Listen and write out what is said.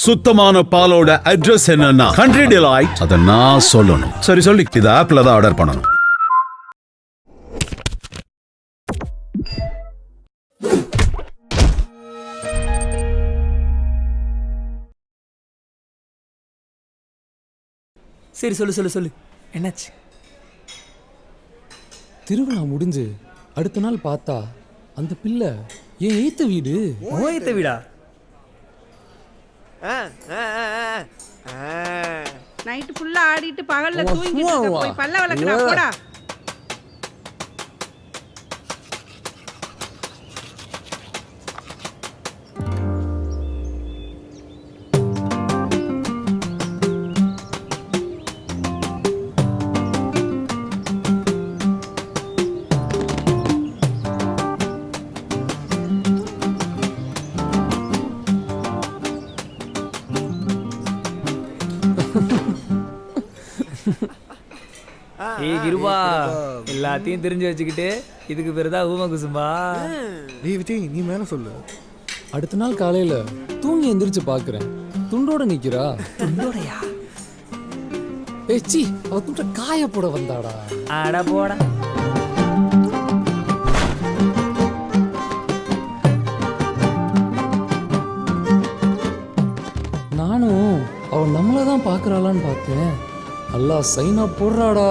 சுத்தமான பாலோட அட்ரஸ் என்னன்னா கண்ட்ரி டிலைட். அத நான் சொல்லணும். சரி சொல்லி இது ஆப்ல தான் ஆர்டர் பண்ணணும். சரி சொல்லு என்னாச்சு? திருவிழா முடிஞ்சு அடுத்த நாள் பார்த்தா அந்த பிள்ளை என் ஏத்த வீடு. ஓயத்த வீடா? நைட்டு ஃபுல்லா ஆடிட்டு பகல்ல தூங்கிட்டு இருக்க, போய் பல்ல விளக்குடா போடா. ஏய் கிருபா, எல்லாத்தையும் தெரிஞ்சு வச்சுக்கிட்டு இதுக்கு பேருதா ஊம குசும்பா. டேய் விஜய், நீ மேல சொல்லு. அடுத்த நாள் காலையில தூங்கி எந்திரிச்சு பாக்குறேன், துண்டோட நிக்கிறா. துண்டோடையா? ஏச்சி, அவ துண்ட காய போட வந்தாடா. அட போடா. நானும் அவன் நம்மளதான் பாக்குறாளான்னு பார்த்தேன். நல்லா சைனா போடுறாடா.